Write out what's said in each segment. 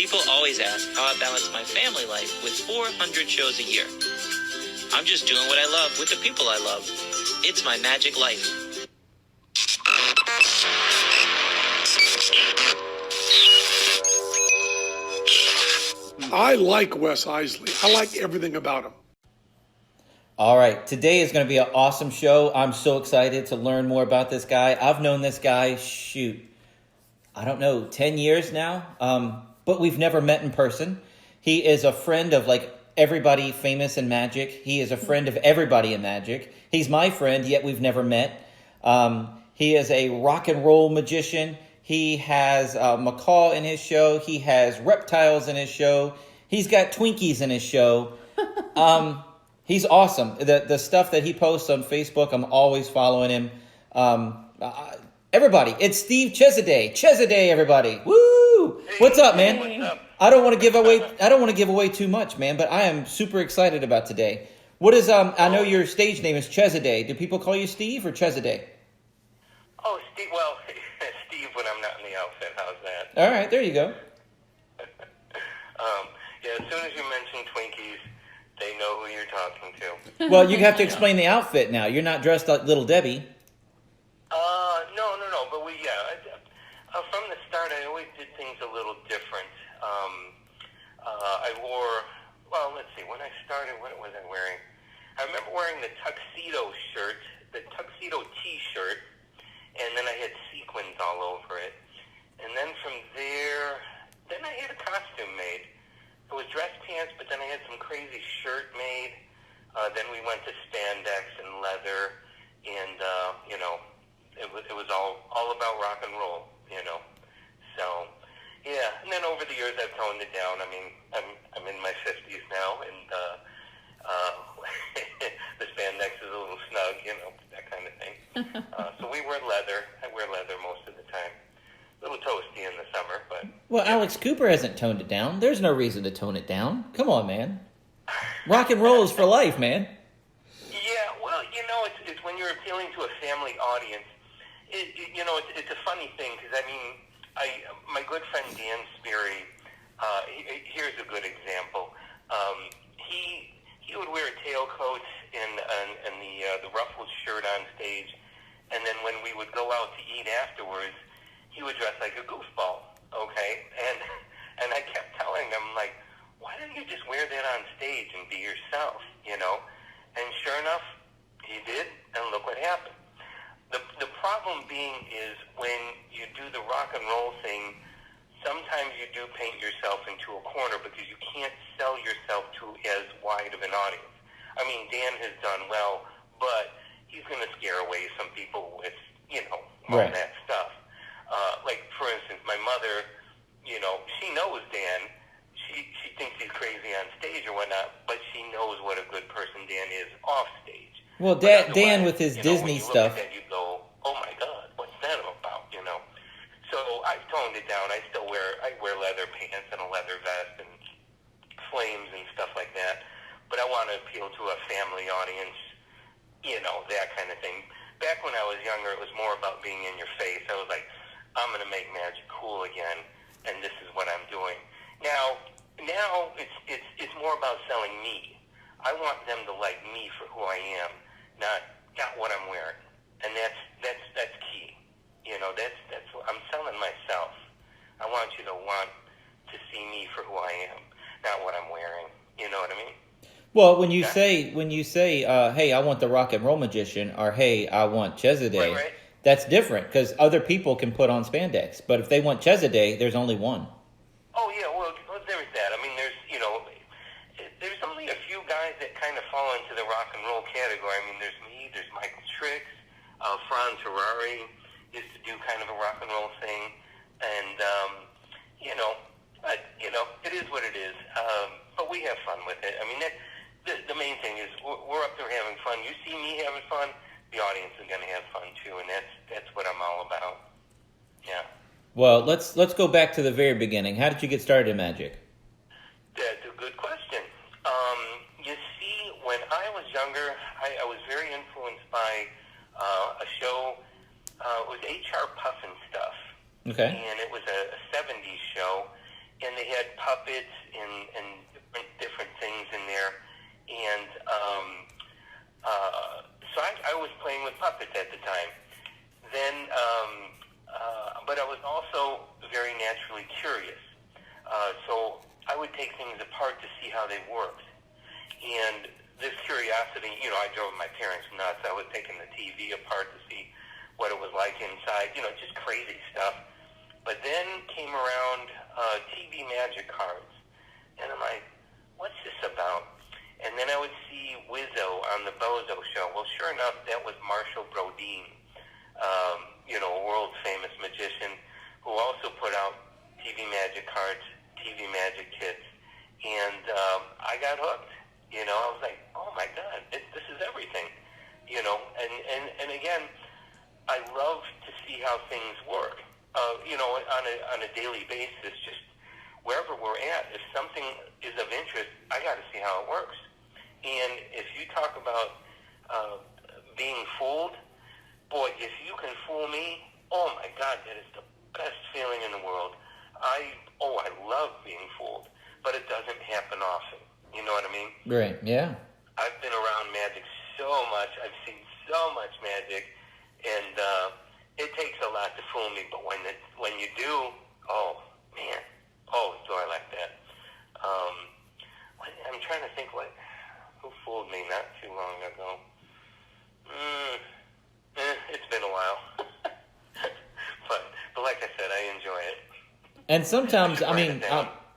People always ask how I balance my family life with 400 shows a year. I'm just doing what I love with the people I love. It's my magic life. I like Wes Iseli. I like everything about him. All right, today is going to be an awesome show. I'm so excited to learn more about this guy. I've known this guy, I don't know, 10 years now, but we've never met in person. He is a friend of like everybody famous in magic. He is a friend of everybody in magic. He's my friend, yet we've never met. He is a rock and roll magician. He has macaw in his show. He has reptiles in his show. He's got Twinkies in his show. He's awesome. The stuff that he posts on Facebook, I'm always following him. Everybody, it's Steve Chezaday. Chezaday, everybody. Woo! Hey, what's up, man? What's up? I don't want to give away too much, man, but I am super excited about today. What is I know your stage name is Chezaday. Do people call you Steve or Chezaday? Oh, Steve. Well, Steve when I'm not in the outfit. How's that? All right, there you go. Yeah, as soon as you mention Twinkies, they know who you're talking to. Well, you have to explain the outfit now. You're not dressed like Little Debbie. No. But from the start, I always did things a little different. I wore, let's see, when I started, what was I wearing? I remember wearing the tuxedo shirt, the tuxedo T-shirt, and then I had sequins all over it. And then from there, then I had a costume made. It was dress pants, but then I had some crazy shirt made. Then we went to spandex and leather, and it was all about rock and roll, So, yeah. And then over the years, I've toned it down. I mean, I'm in my 50s now, and the spandex is a little snug, that kind of thing. So we wear leather. I wear leather most of the time. A little toasty in the summer, but... Well, Alex Cooper hasn't toned it down. There's no reason to tone it down. Come on, man. Rock and roll is for life, man. Yeah, well, it's when you're appealing to a family audience. It's a funny thing, because, my good friend Dan Sperry, here's a good example. He would wear a tailcoat and the ruffled shirt on stage, and then when we would go out to eat afterwards, he would dress like a goofball, okay? And I kept telling him, like, why don't you just wear that on stage and be yourself, And sure enough, he did, and look what happened. The problem being is when you do the rock and roll thing, sometimes you do paint yourself into a corner because you can't sell yourself to as wide of an audience. I mean, Dan has done well, but he's going to scare away some people with, all Right. that stuff. Like, for instance, my mother, she knows Dan. She thinks he's crazy on stage or whatnot, but she knows what a good person Dan is off stage. Well, Dan with his Disney when you stuff. Look at that, you go, oh my God, what's that about? So I've toned it down. I wear leather pants and a leather vest and flames and stuff like that. But I want to appeal to a family audience, that kind of thing. Back when I was younger, it was more about being in your face. I was like, I'm going to make magic cool again, and this is what I'm doing. Now it's more about selling me. I want them to like me for who I am, not what I'm wearing, and that's key. That's I'm selling myself. I want you to want to see me for who I am, not what I'm wearing. You know what I mean? Well, when you say, hey, I want the rock and roll magician, or hey, I want Chezaday, right. That's different because other people can put on spandex. But if they want Chezaday, there's only one. Oh yeah, well there's that. I mean, there's only a few guys that kind of fall into the rock and roll category. I mean, there's me, there's Michael Tricks, Franz Ferrari used to do kind of a rock and roll thing, and it is what it is. But we have fun with it. I mean, the main thing is we're up there having fun. You see me having fun, the audience is going to have fun too, and that's what I'm all about. Yeah. Well, let's go back to the very beginning. How did you get started in magic? That's a good question. You see, when I was younger, I was very influenced by a show. It was H.R. Puffin stuff. Okay. And it was a 70s show. and they had puppets and different things in there. And so I was playing with puppets at the time. Then, but I was also very naturally curious. So I would take things apart to see how they worked. And this curiosity, I drove my parents nuts. I was taking the TV apart to see what it was like inside, just crazy stuff. But then came around TV magic cards. And I'm like, what's this about? And then I would see Wizzo on the Bozo show. Well, sure enough, that was Marshall Brodeen, a world-famous magician who also put out TV magic cards, TV magic kits. And I got hooked. I was like, oh my God, this is everything. And again, I love to see how things work. On a daily basis, just wherever we're at, if something is of interest, I got to see how it works. And if you talk about being fooled, boy, if you can fool me, oh my God, that is the best feeling in the world. I love being fooled, but it doesn't happen often. You know what I mean? Right, yeah. I've been around magic so much. I've seen so much magic, and it takes a lot to fool me. But when you do, oh man, do I like that? I'm trying to think who fooled me not too long ago. It's been a while, but like I said, I enjoy it. And sometimes,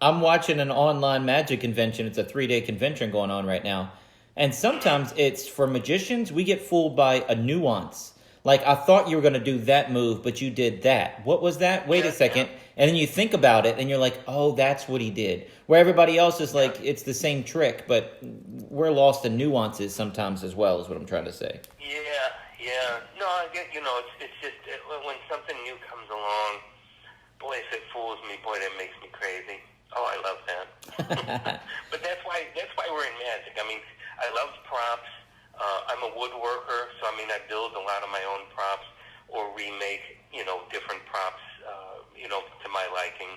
I'm watching an online magic convention. It's a 3-day convention going on right now. And sometimes it's for magicians, we get fooled by a nuance. Like, I thought you were going to do that move, but you did that. What was that? Wait a second. Yeah. And then you think about it, and you're like, oh, that's what he did. Where everybody else is like, it's the same trick, but we're lost in nuances sometimes as well, is what I'm trying to say. Yeah. No, I get, it's just, when something new comes along, boy, if it fools me, boy, that makes me crazy. Oh, I love that. But that's why we're in magic. I love props. I'm a woodworker, so I build a lot of my own props or remake, different props, to my liking.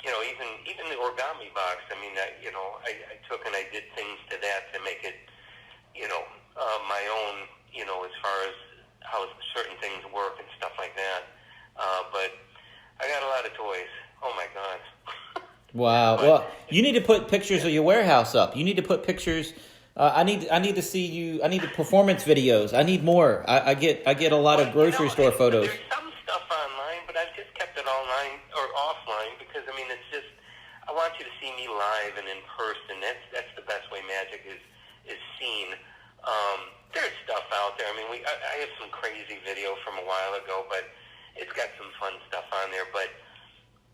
Even the origami box. I took and I did things to that to make it, my own, as far as how certain things work and stuff like that. But I got a lot of toys. Oh my God. Wow. Well, you need to put pictures of your warehouse up. You need to put pictures. I need to see you. I need the performance videos. I need more. I get a lot of grocery store photos. There's some stuff online, but I've just kept it online or offline because it's just I want you to see me live and in person. That's the best way magic is seen. There's stuff out there. I have some crazy video from a while ago, but it's got some fun stuff on there. But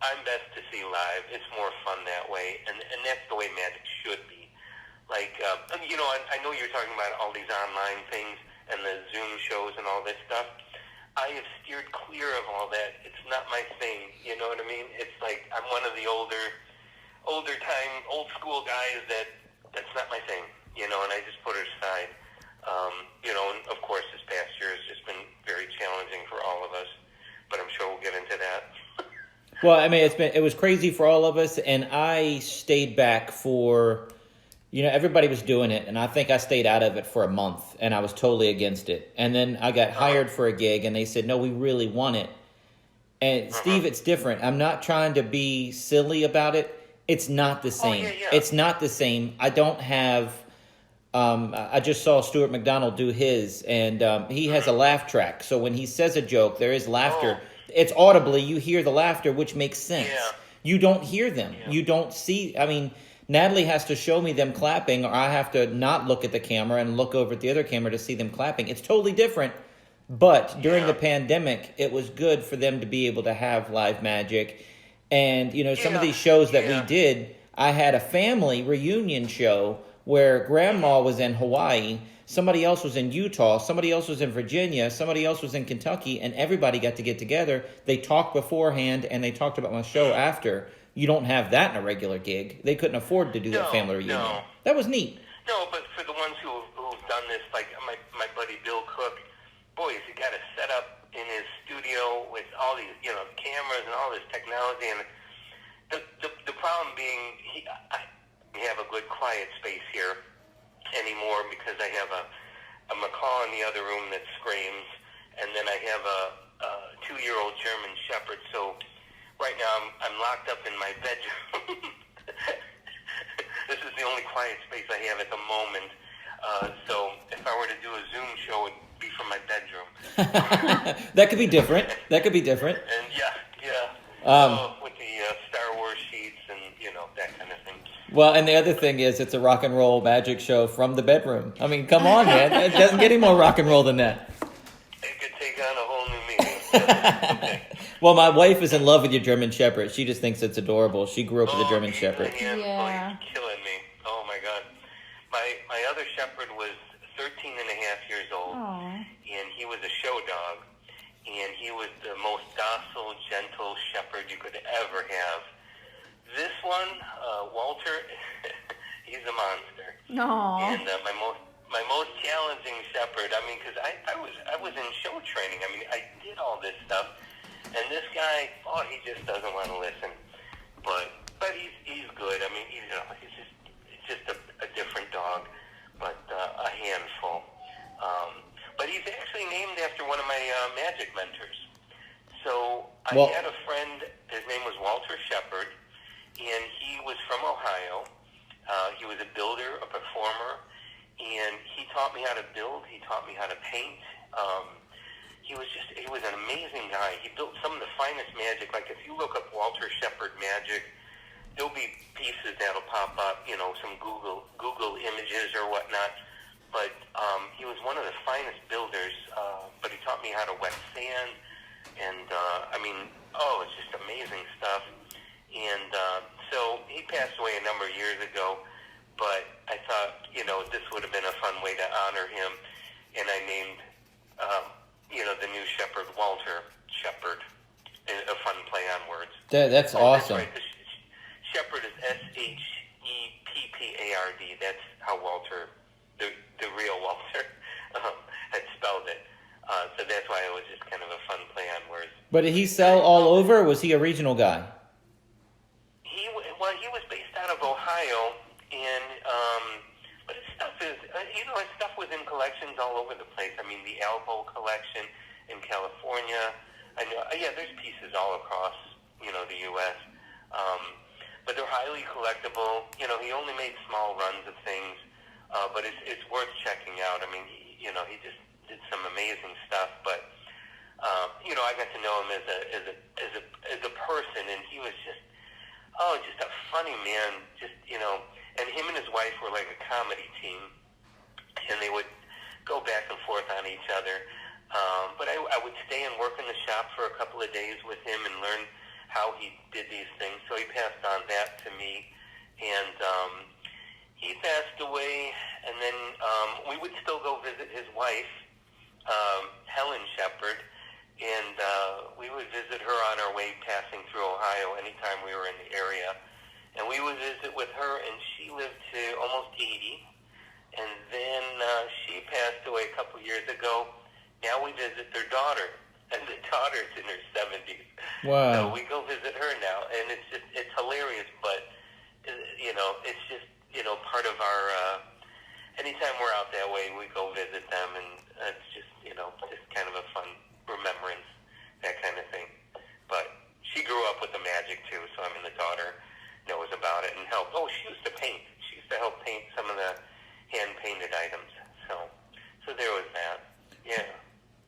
I'm best to see live. It's more fun that way, and that's the way magic should be. Like, I know you're talking about all these online things and the Zoom shows and all this stuff. I have steered clear of all that. It's not my thing. You know what I mean? It's like I'm one of the old school guys that's not my thing. And I just put it aside. And of course, this past year has just been very challenging for all of us. But I'm sure we'll get into that. Well, it was crazy for all of us, and I stayed back for, everybody was doing it, and I think I stayed out of it for a month, and I was totally against it. And then I got hired for a gig, and they said, no, we really want it. And Steve, it's different. I'm not trying to be silly about it. It's not the same. Yeah. It's not the same. I don't have, I just saw Stuart McDonald do his, and he has a laugh track. So when he says a joke, there is laughter. Oh. It's audibly, you hear the laughter, which makes sense. Yeah. You don't hear them. Yeah. You don't see, Natalie has to show me them clapping, or I have to not look at the camera and look over at the other camera to see them clapping. It's totally different. But during the pandemic, it was good for them to be able to have live magic. And, some of these shows that we did, I had a family reunion show where grandma was in Hawaii, somebody else was in Utah, somebody else was in Virginia, somebody else was in Kentucky, and everybody got to get together. They talked beforehand, and they talked about my show after. You don't have that in a regular gig. They couldn't afford to do that family reunion. No. That was neat. No, but for the ones who've done this, like my buddy Bill Cook, boy, he got it set up in his studio with all these, cameras and all this technology, and we have a good quiet space here anymore because I have a macaw in the other room that screams, and then I have a 2-year-old German Shepherd. So right now I'm locked up in my bedroom. This is the only quiet space I have at the moment. So if I were to do a Zoom show, it'd be from my bedroom. That could be different. That could be different. And yeah. With the Star Wars sheets and, that kind of thing. Well, and the other thing is it's a rock and roll magic show from the bedroom. I mean, come on, man. It doesn't get any more rock and roll than that. It could take on a whole new meaning. Okay. Well, my wife is in love with your German Shepherd. She just thinks it's adorable. She grew up with a German he's Shepherd. Yeah. Yeah. He's killing me. Oh, my God. My other Shepherd was 13 and a half years old, Aw. and he was a show dog, and he was the most docile, gentle Shepherd you could ever have. This one, Walter, he's a monster. No. And my most challenging Shepherd. I mean, because I was in show training. I mean, I did all this stuff, and this guy, he just doesn't want to listen. But he's good. I mean, he's just a different dog, but a handful. But he's actually named after one of my magic mentors. So I had a friend. His name was Walter Shepherd, and he was from Ohio. He was a builder, a performer, and he taught me how to build. He taught me how to paint. He was an amazing guy. He built some of the finest magic. Like if you look up Walter Shepherd magic, there'll be pieces that'll pop up, some Google images or whatnot. But he was one of the finest builders. But he taught me how to wet sand, and it's just amazing stuff. And so he passed away a number of years ago. But I thought, this would have been a fun way to honor him, and I named, the new Shepherd Walter Shepherd. A fun play on words. That's awesome. That's right. The Shepherd is Sheppard. That's how Walter, the real Walter, had spelled it. So that's why it was just kind of a fun play on words. But did he sell all over, or was he a regional guy? He was based out of Ohio, and but his stuff is, his stuff was in collections all over the place. I mean, the Alvo collection in California. I know, there's pieces all across, the U.S. But they're highly collectible. He only made small runs of things, but it's worth checking out. I mean, he just did some amazing stuff. But I got to know him as a person, and he was just a funny man. And him and his wife were like a comedy team, and they would go back and forth on each other. But I would stay and work in the shop for a couple of days with him and learn how he did these things. So he passed on that to me, and he passed away. And then we would still go visit his wife, Helen Shepherd, and we would visit her on our way passing through Ohio anytime we were in the area. And we would visit with her, and she lived to almost 80. And then she passed away a couple years ago. Now we visit their daughter, and the daughter's in her 70s. Wow. So we go visit her now, and it's hilarious, but, it's just, part of our, anytime we're out that way, we go visit them, and it's just, just kind of a fun remembrance, that kind of thing. But she grew up with the magic, too, so, the daughter knows about it and helped. Oh, she used to paint. She used to help paint some of the hand-painted items. So there was that. Yeah.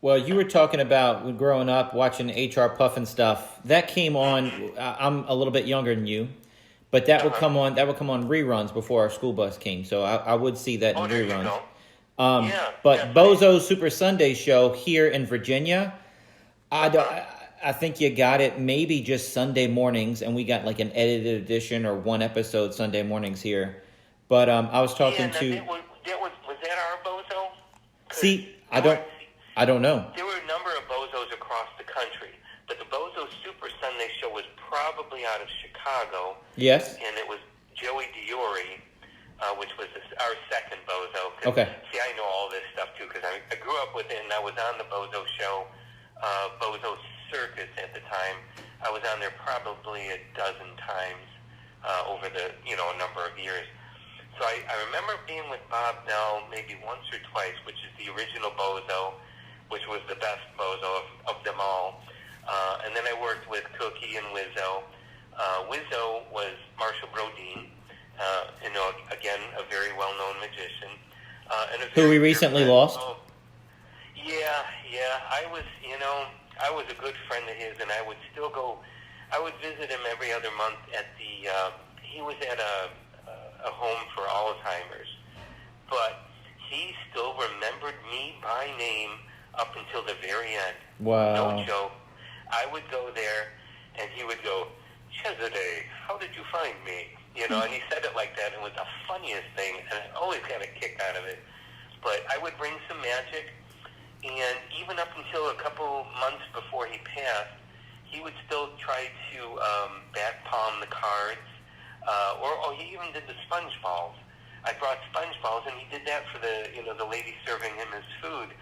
Well, you were talking about growing up, watching H.R. Puffin stuff. That came on. I'm a little bit younger than you, but that would come on. That would come on reruns before our school bus came. So I would see that in there reruns. You go. But Bozo's Super Sunday show here in Virginia, I think you got it maybe just Sunday mornings, and we got like an edited edition or one episode Sunday mornings here. But I was talking to. Was that our Bozo? See, I don't know. There were a number of Bozos across the country, but the Bozo Super Sunday show was probably out of Chicago. Yes. And it was Joey Diori, which was our second Bozo. Okay. See, I know all this stuff too because I grew up with it, and I was on the Bozo show, Bozo Circus at the time. I was on there probably a dozen times. over the a number of years. So I remember being with Bob now maybe once or twice, which is the original Bozo, which was the best Bozo of them all. And then I worked with Cookie and Wizzo. Wizzo was Marshall Brodeen, again, a very well-known magician. Who we recently lost. Oh, yeah. I was a good friend of his, and I would still go. I would visit him every other month at the. He was at a home for Alzheimer's, but he still remembered me by name up until the very end. Wow. No joke. I would go there, and he would go, Chezaday, how did you find me? And he said it like that, and it was the funniest thing, and I always got a kick out of it. But I would bring some magic, and even up until a couple months before he passed, he would still try to back palm the cards, or he even did the sponge balls. I brought sponge balls, and he did that for the lady serving him his food,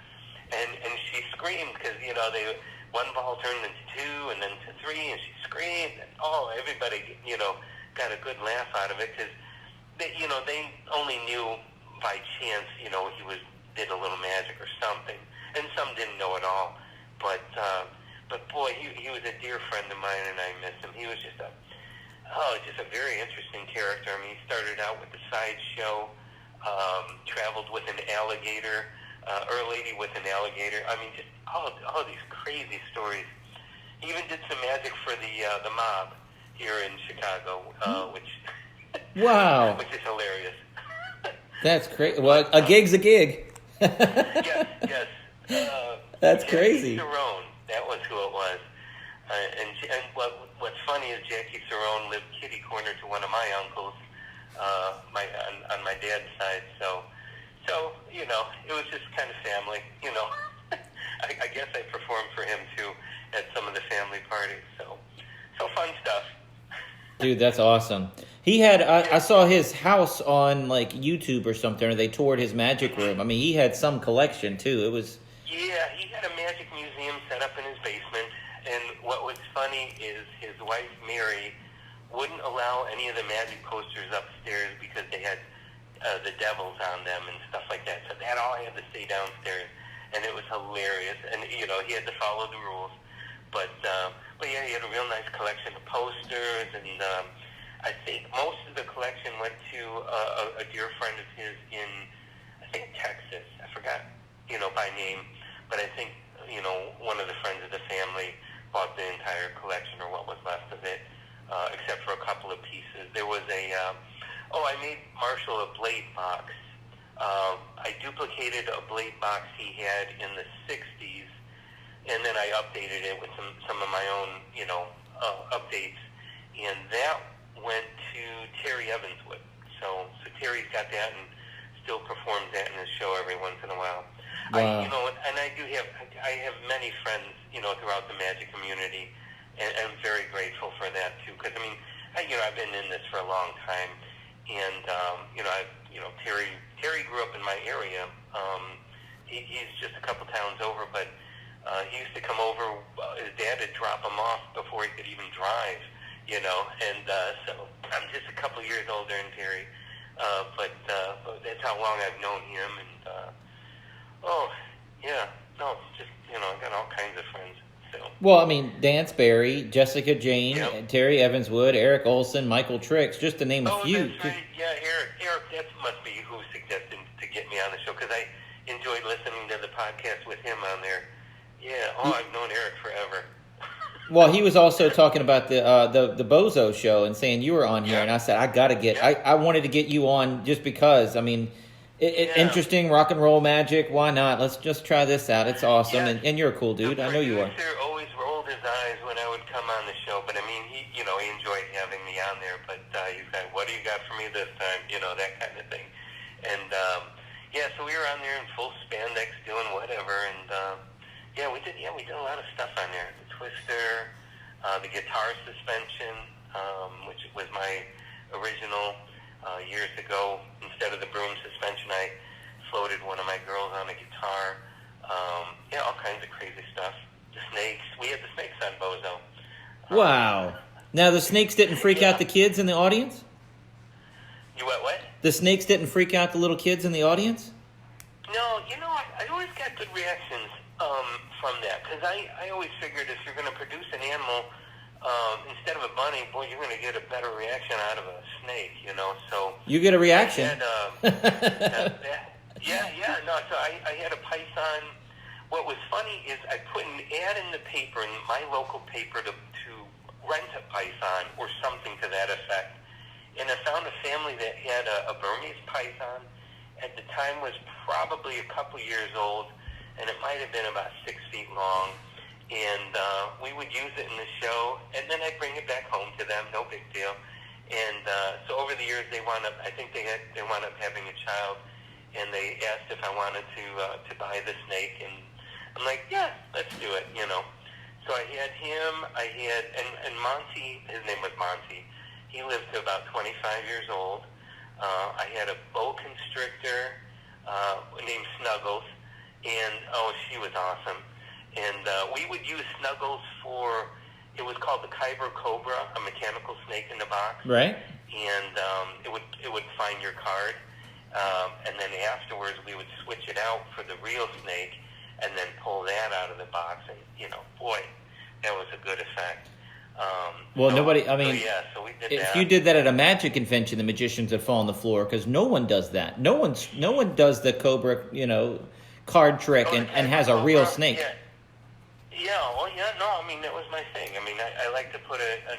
and she screamed because one ball turned into two, and then to three, and she screamed, and everybody got a good laugh out of it because they only knew by chance he did a little magic or something, and some didn't know at all, but boy, he was a dear friend of mine, and I miss him. He was just a very interesting character. I mean, he started out with the sideshow, traveled with an alligator, or a lady with an alligator. I mean, just all these crazy stories. He even did some magic for the mob here in Chicago, which wow, which is hilarious. That's crazy. Well, a gig's a gig. yes. That's Jackie crazy. Cerrone, that was who it was. And what's funny is Jackie Cerrone lived kitty corner to one of my uncles, on my dad's side. So it was just kind of family. I guess I performed for him too at some of the family parties. So fun stuff. Dude, that's awesome. He had I saw his house on like YouTube or something, or they toured his magic room. I mean, he had some collection too. It was. Yeah, he had a magic museum set up in his basement, and what was funny is his wife Mary wouldn't allow any of the magic posters upstairs because they had the devils on them and stuff like that. So that all had to stay downstairs, and it was hilarious. And he had to follow the rules. But yeah, he had a real nice collection of posters, and I think most of the collection went to a dear friend of his in, I think, Texas. I forgot, by name, but I think, one of the friends of the family bought the entire collection or what was left of it, except for a couple of pieces. There was I made Marshall a blade box. I duplicated a blade box he had in the 60s, and then I updated it with some of my own, updates, and that went to Terry Evanswood. So Terry's got that and still performs that in his show every once in a while. Wow. And I have many friends, throughout the magic community, and I'm very grateful for that too. Because I've been in this for a long time, and Terry grew up in my area. He's just a couple towns over, but he used to come over. His dad would drop him off before he could even drive, and so I'm just a couple years older than Terry, but that's how long I've known him, and I got all kinds of friends. So. Well, I mean, Dan Sperry, Jessica Jane, Yep. Terry Evanswood, Eric Olson, Michael Trix, just to name a few. That's right. Yeah, Eric, that must be who suggested to get me on the show, because I enjoyed listening to the podcast with him on there. Yeah, I've known Eric forever. Well, he was also talking about the Bozo show and saying you were on here, and I said I wanted to get you on just because. I mean, interesting rock and roll magic. Why not? Let's just try this out. It's awesome, and you're a cool dude. I know you are. The producer always rolled his eyes when I would come on the show, but I mean, he enjoyed having me on there. But he's like, "What do you got for me this time?" That kind of thing. And so we were on there in full spandex doing whatever, and we did a lot of stuff on there. The twister, the guitar suspension, which was my original years ago. Instead of the broom suspension, I floated one of my girls on a guitar. All kinds of crazy stuff. The snakes. We had the snakes on Bozo. Wow. Now, the snakes didn't freak out the kids in the audience? You what? The snakes didn't freak out the little kids in the audience? No, I always got good reactions from that, because I always figured if you're going to produce an animal, instead of a bunny, boy, you're going to get a better reaction out of a snake, so... You get a reaction. So I had a python. What was funny is I put an ad in the paper, in my local paper, to rent a python or something to that effect. And I found a family that had a Burmese python. At the time was probably a couple years old, and it might have been about 6 feet long. And we would use it in the show, and then I'd bring it back home to them, no big deal. And so over the years, they wound up having a child, and they asked if I wanted to buy the snake, and I'm like, yeah, let's do it, So I had him, and Monty, his name was Monty. He lived to about 25 years old. I had a boa constrictor named Snuggles, and she was awesome. And we would use Snuggles for, it was called the Kyber Cobra, a mechanical snake in the box. Right. And it would find your card. And then afterwards, we would switch it out for the real snake, and then pull that out of the box. And, boy, that was a good effect. So we did if that. you did that at a magic convention, the magicians would fall on the floor, because no one does that. No one does the Cobra, card trick and has a real snake. That was my thing. I like to put a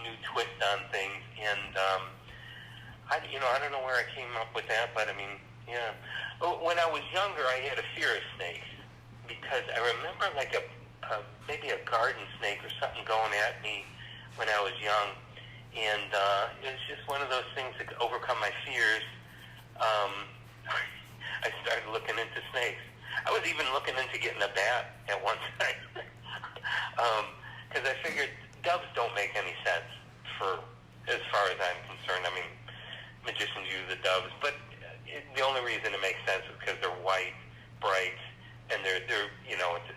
new twist on things, and I don't know where I came up with that, but when I was younger, I had a fear of snakes, because I remember maybe a garden snake or something going at me when I was young, and it was just one of those things that could overcome my fears. I started looking into snakes. I was even looking into getting a bat at one time, because I figured doves don't make any sense as far as I'm concerned. Magicians use the doves, but the only reason it makes sense is because they're white, bright, and they're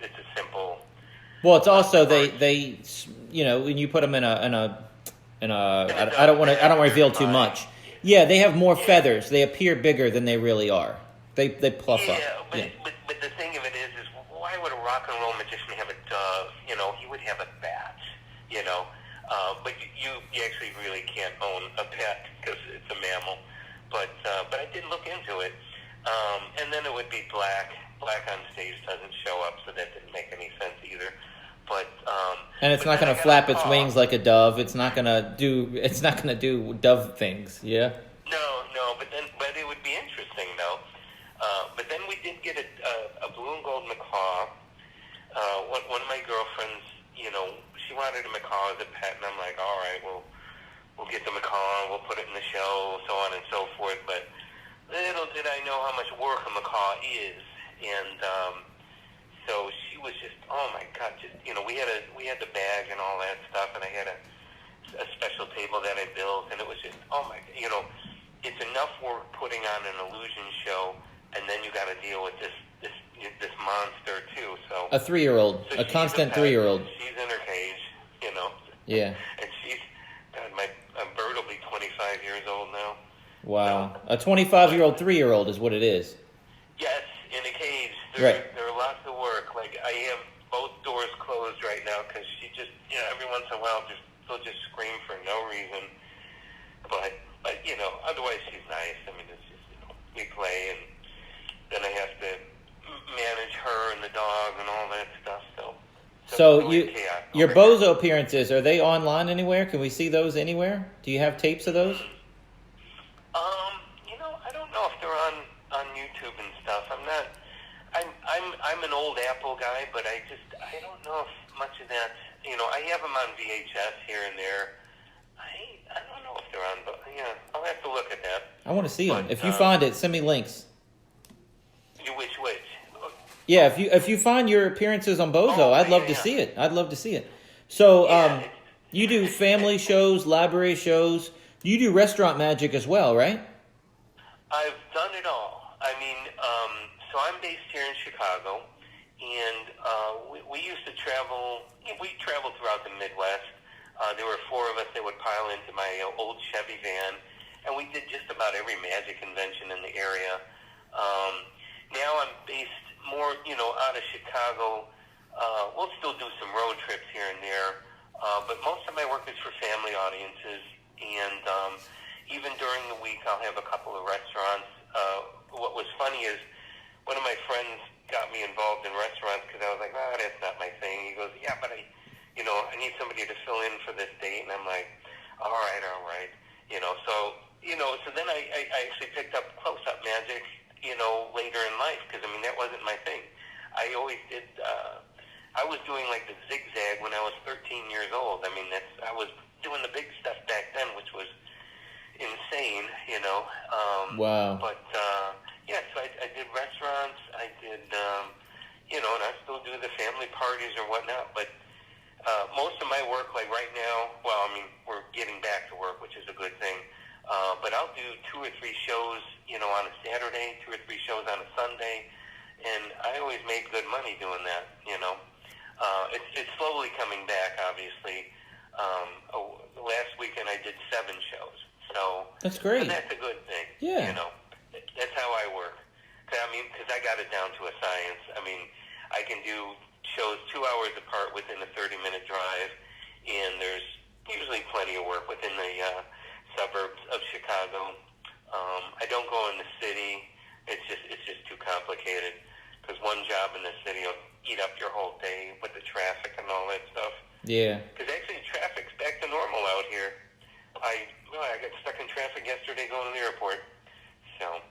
it's a simple. Well, it's also they when you put them in a I don't want to reveal too much. Yeah, they have more feathers. They appear bigger than they really are. They pluff up. But the thing of it is why would a rock and roll magician have a dove? He would have a bat. But you actually really can't own a pet because it's a mammal. But I did look into it, and then it would be black. Black on stage doesn't show up, so that didn't make any sense either. But and it's not going to flap its wings like a dove. It's not going to do dove things. Yeah. No, but it would be interesting though. But then we did get a blue and gold macaw. One of my girlfriends, she wanted a macaw as a pet, and I'm like, all right, we'll get the macaw, we'll put it in the show, so on and so forth. But little did I know how much work a macaw is, and so she was just, oh my God, we had the bag and all that stuff, and I had a special table that I built, and it was just, oh my, it's enough work putting on an illusion show, and then you got to deal with this monster too. So a 3-year-old, a constant 3-year-old. She's in her cage, Yeah. And she's, God, I'm Bert will be 25 years old now. Wow, so, a 25-year-old 3-year-old is what it is. Yes, in a cage. Right. There are lots of work. Like I have both doors closed right now because she just, every once in a while she'll just scream for no reason. But otherwise she's nice. It's just we play, and then I have to manage her and the dog and all that stuff. So your Bozo appearances, are they online anywhere? Can we see those anywhere? Do you have tapes of those? I don't know if they're on YouTube and stuff. I'm an old Apple guy, but I don't know if much of that. I have them on VHS here and there. I don't know if they're on, but I'll have to look at that. I want to see them. If you find it, send me links. Which? Yeah, if you find your appearances on Bozo, I'd love to see it. I'd love to see it. So, you do family shows, library shows. You do restaurant magic as well, right? I've done it all. So I'm based here in Chicago, and we used to travel. We traveled throughout the Midwest. There were four of us that would pile into my old Chevy van, and we did just about every magic convention in the area. Now I'm based more, out of Chicago. We'll still do some road trips here and there, but most of my work is for family audiences, and even during the week I'll have a couple of restaurants. What was funny is one of my friends got me involved in restaurants because I was like, that's not my thing. He goes, yeah, but I need somebody to fill in for this date, and I'm like, all right. So then I actually picked up close-up magic, later in life, because, that wasn't my thing. I always did, I was doing, like, the zigzag when I was 13 years old. I was doing the big stuff back then, which was insane, Wow. But, so I did restaurants, I did, and I still do the family parties or whatnot, but most of my work, like right now, we're getting back to work, which is a good thing, but I'll do 2 or 3 shows, on a Saturday, 2 or 3 shows on a Sunday, and I always made good money doing that, It's slowly coming back, obviously. The last weekend I did 7 shows, so that's great. And that's a good thing, Yeah. That's how I work. Because I got it down to a science. I can do shows 2 hours apart within a 30-minute drive, and there's usually plenty of work within the suburbs of Chicago. I don't go in the city. It's just too complicated, because one job in the city will eat up your whole day with the traffic and all that stuff. Yeah. Because actually traffic's back to normal out here. I got stuck in traffic yesterday going to the airport. So,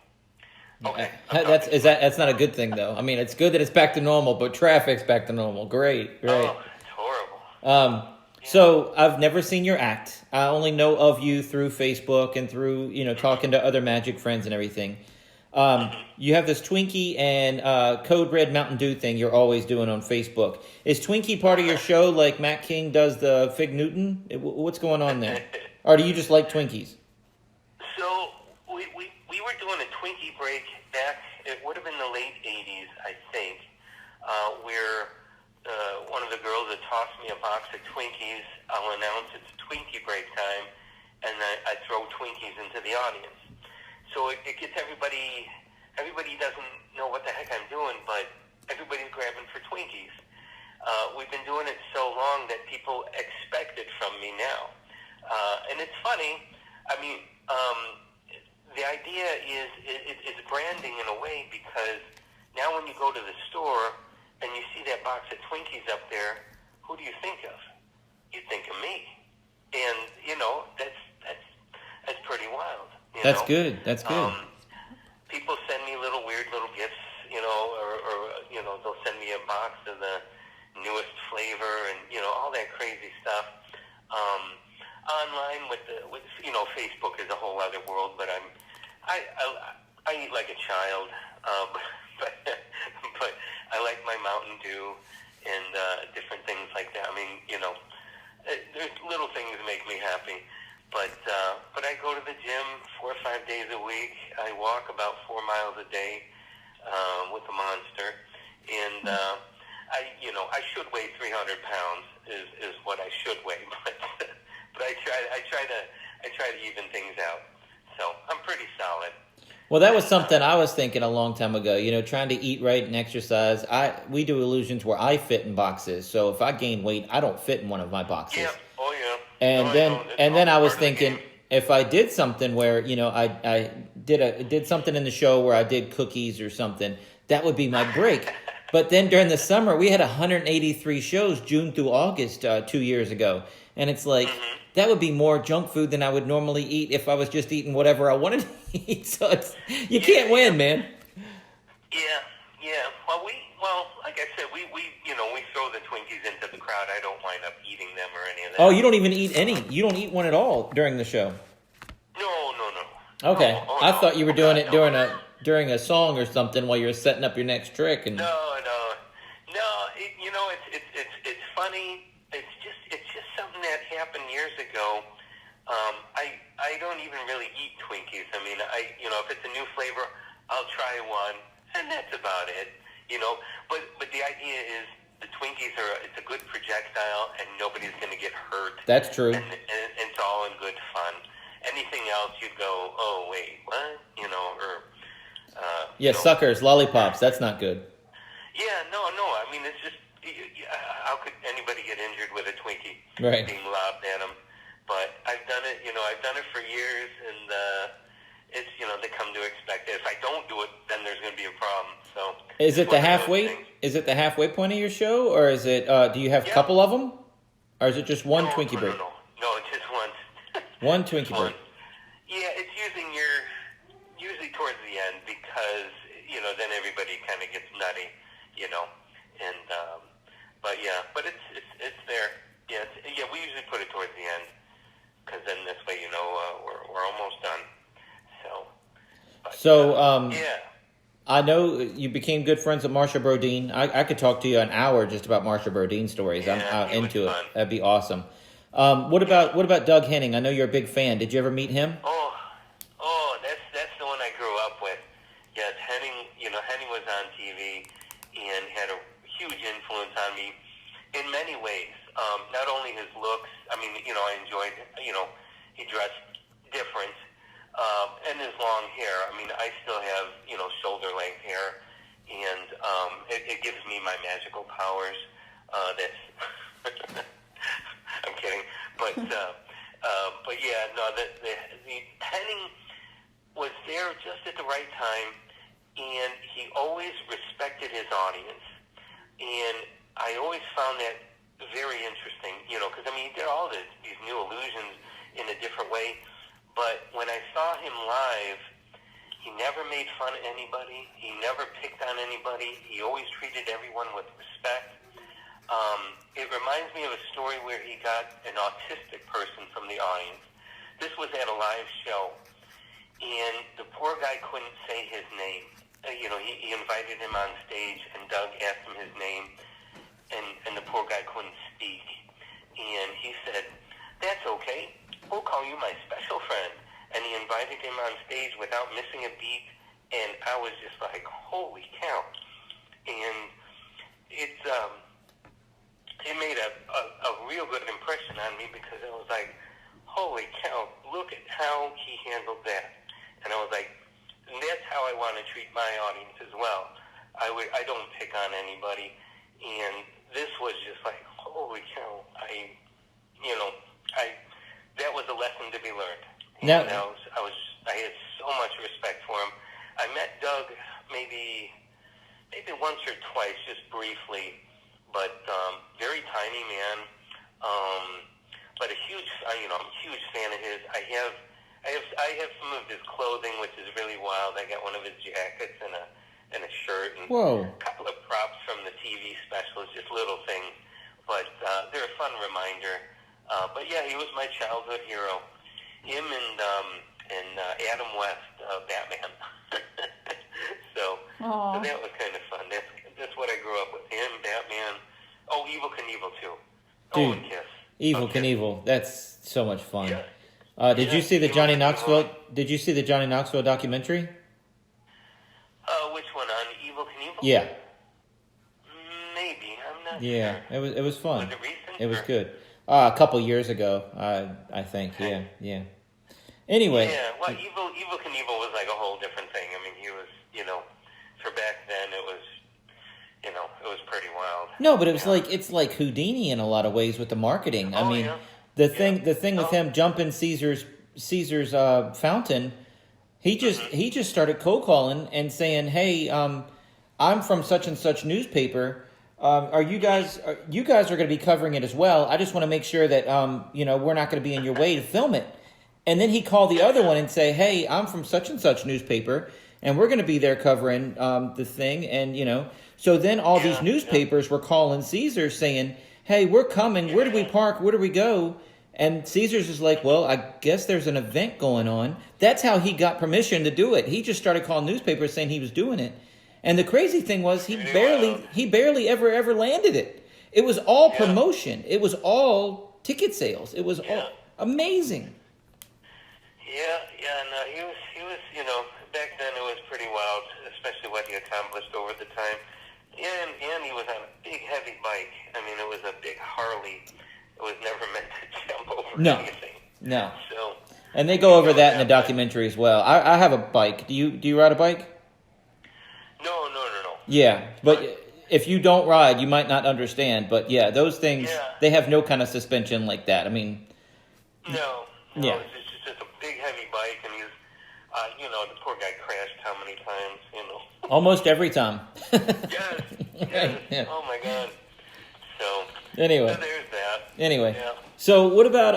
okay. That's not a good thing, though. It's good that it's back to normal, but traffic's back to normal. Great. Oh, it's horrible. So I've never seen your act. I only know of you through Facebook and through, talking to other magic friends and everything. You have this Twinkie and Code Red Mountain Dew thing you're always doing on Facebook. Is Twinkie part of your show like Matt King does the Fig Newton? What's going on there? Or do you just like Twinkies? So we were doing a Twinkie break back, it would have been the late 80s, I think, where one of the girls had tossed me a box of Twinkies. I'll announce it's Twinkie break time, and I throw Twinkies into the audience. So it gets everybody doesn't know what the heck I'm doing, but everybody's grabbing for Twinkies. We've been doing it so long that people expect it from me now. And it's funny, the idea is it's branding in a way, because now when you go to the store and you see that box of Twinkies up there, who do you think of? You think of me. And, that's pretty wild. That's good. That's good. People send me weird little gifts, or they'll send me a box of the newest flavor and, all that crazy stuff. Online with Facebook is a whole other world, but I eat like a child, but I like my Mountain Dew and different things like that. There's little things that make me happy. But I go to the gym 4 or 5 days a week. I walk about 4 miles a day with a monster, and I should weigh 300 pounds is what I should weigh, but I try to even things out. So I'm pretty solid. Well, that was something I was thinking a long time ago. Trying to eat right and exercise. We do illusions where I fit in boxes. So if I gain weight, I don't fit in one of my boxes. Yeah. Oh yeah. And then I was thinking, if I did something where I did something in the show where I did cookies or something, that would be my break. But then during the summer, we had 183 shows, June through August, 2 years ago, and it's like that would be more junk food than I would normally eat if I was just eating whatever I wanted to eat. So you can't win, man. Yeah. Well, like I said, we throw the Twinkies into the crowd. I don't wind up eating them or any of that. Oh, you don't even eat any. You don't eat one at all during the show. No. Okay, I thought you were doing it during a song or something while you were setting up your next trick. And no. It's funny. It's just something that happened years ago. I don't even really eat Twinkies. If it's a new flavor, I'll try one, and that's about it. But the idea is the Twinkies it's a good projectile, and nobody's going to get hurt. That's true. And it's all in good fun. Anything else, you'd go, oh, wait, what? Or... suckers, lollipops, that's not good. Yeah, no. I mean, it's just, how could anybody get injured with a Twinkie being lobbed at them? But I've done it, I've done it for years, and it's, they come to expect it. If I don't do it, then there's going to be a problem. So is it the halfway? Is it the halfway point of your show, or is it? Do you have a couple of them, or is it just one Twinkie break? No, it's just one. One Twinkie break. Yeah, it's usually towards the end because then everybody kind of gets nutty, and but it's there. Yeah, we usually put it towards the end because then this way we're almost done. Yeah. I know you became good friends with Marsha Brodeen. I could talk to you an hour just about Marsha Brodeen stories. Yeah, I'm into it. Fun. That'd be awesome. What about Doug Henning? I know you're a big fan. Did you ever meet him? Oh, that's the one I grew up with. Yes, Henning. Henning was on TV and had a huge influence on me in many ways. Not only his looks. I mean, I enjoyed. He dressed different. And his long hair. I mean, I still have, shoulder-length hair, and it gives me my magical powers. That's I'm kidding, but yeah, no. The Henning was there just at the right time, and he always respected his audience, and I always found that very interesting. Because he did all these new illusions in a different way. But when I saw him live, he never made fun of anybody. He never picked on anybody. He always treated everyone with respect. It reminds me of a story where he got an autistic person from the audience. This was at a live show, and the poor guy couldn't say his name. He invited him on stage, and Doug asked him his name, and the poor guy couldn't speak. And he said, "That's okay. We'll call you my special friend." And he invited him on stage without missing a beat, and I was just like, holy cow. And it made a real good impression on me because I was like, holy cow, look at how he handled that. And I was like, and that's how I want to treat my audience as well. I don't pick on anybody, and this was just like, holy cow, that was a lesson to be learned. Now, and I had so much respect for him. I met Doug maybe once or twice, just briefly, but very tiny man. But a huge, I'm a huge fan of his. I have some of his clothing, which is really wild. I got one of his jackets and a shirt and a couple of props from the TV specials, just little things. But they're a fun reminder. But yeah, he was my childhood hero. Him and Adam West, Batman. so that was kind of fun. That's what I grew up with. Him, Batman. Oh, Evel Knievel too. Dude, and Kiss. Evel Knievel. That's so much fun. Yeah. Did you see the Johnny Knoxville? Did you see the Johnny Knoxville documentary? Which one, on Evel Knievel? Yeah. Maybe. I'm not Yeah, sure. it was fun. Was it recent? It was good. A couple years ago, I think. Yeah. Anyway. Yeah, well, Evel Knievel was like a whole different thing. I mean, he was, for back then, it was, it was pretty wild. No, but it's like Houdini in a lot of ways with the marketing. I mean, the thing with him jumping Caesar's fountain, he just started cold calling and saying, "Hey, I'm from such and such newspaper. You guys are going to be covering it as well. I just want to make sure that we're not going to be in your way to film it." And then he called the other one and say, "Hey, I'm from such and such newspaper, and we're going to be there covering the thing." And so then all these newspapers were calling Caesar saying, "Hey, we're coming. Where do we park? Where do we go?" And Caesar's is like, "Well, I guess there's an event going on." That's how he got permission to do it. He just started calling newspapers saying he was doing it. And the crazy thing was he barely ever landed it. It was all promotion. It was all ticket sales. It was all amazing. No, he was, back then it was pretty wild, especially what he accomplished over the time. and he was on a big, heavy bike. I mean, it was a big Harley. It was never meant to jump over anything. No. So, and they go over that in the documentary as well. I have a bike. Do you ride a bike? No. Yeah, but if you don't ride, you might not understand. But yeah, those things, they have no kind of suspension like that. I mean... No. Yeah. It's just a big, heavy bike, and he's, the poor guy crashed how many times, Almost every time. Yes. Yeah. Oh, my God. So, anyway. so there's that. Anyway. Yeah. So what about,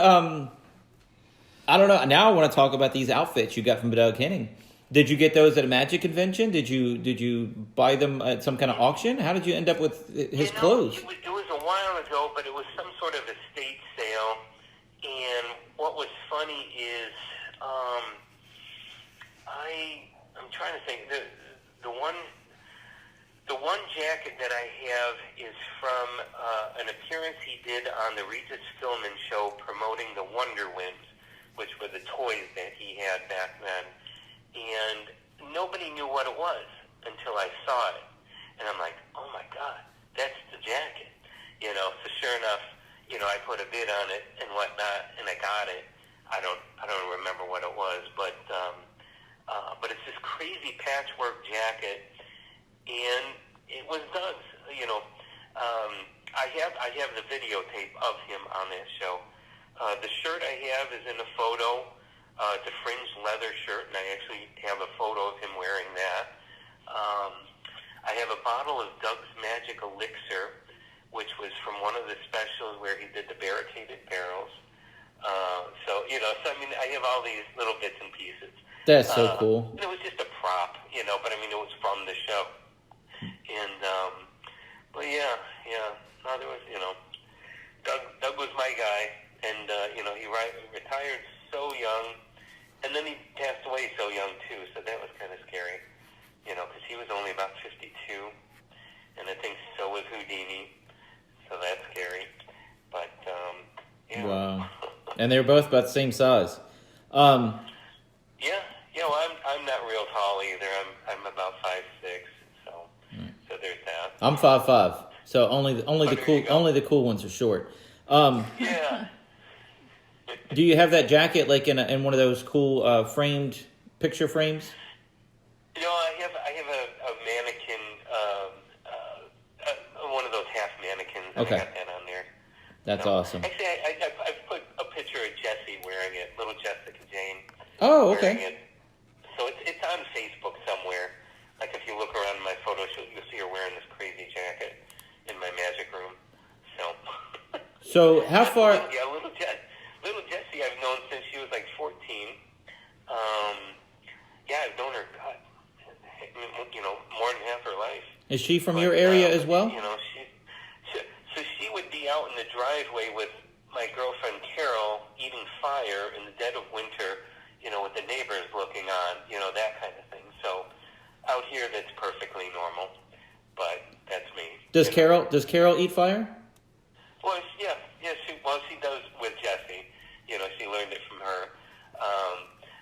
I don't know, now I want to talk about these outfits you got from Doug Henning. Did you get those at a magic convention? Did you buy them at some kind of auction? How did you end up with his clothes? It was a while ago, but it was some sort of estate sale. And what was funny is, I'm trying to think. The one jacket that I have is from an appearance he did on the Regis Philbin show promoting the Wonder Winds, which were the toys that he had back then. And nobody knew what it was until I saw it. And I'm like, oh my God, that's the jacket. So sure enough, I put a bid on it and whatnot, and I got it. I don't remember what it was, but it's this crazy patchwork jacket, and it was Doug's. I have the videotape of him on that show. The shirt I have is in a photo. It's a fringed leather shirt, and I actually have a photo of him wearing that. I have a bottle of Doug's Magic Elixir, which was from one of the specials where he did the barricaded barrels. So I mean, I have all these little bits and pieces. That's so cool. It was just a prop, but I mean, it was from the show. And, but yeah. No, there was, Doug was my guy, and, he retired so young, and then he passed away so young, too, so that was kind of scary, because he was only about 52, and I think so was Houdini, so that's scary, but, yeah. Wow. And they were both about the same size. Yeah, well, I'm not real tall either, I'm about 5'6", so there's that. I'm 5'5", so only the cool ones are short. Yeah. Do you have that jacket like in one of those cool framed picture frames? I have a mannequin, one of those half mannequins. Okay. I got that on there. That's awesome. Actually, I put a picture of Jessie wearing it, little Jessica Jane. Oh, wearing okay. it. So it's on Facebook somewhere. Like if you look around in my photos, you'll see her wearing this crazy jacket in my magic room. So how far? Yeah, little Jessie I've known since she was like 14. Yeah, I've known her, God, more than half her life. Is she from your area as well? So she would be out in the driveway with my girlfriend Carol eating fire in the dead of winter, with the neighbors looking on, that kind of thing. So out here, that's perfectly normal, but that's me. Does Carol eat fire? Well, yeah, she does with Jessie. She learned it from her.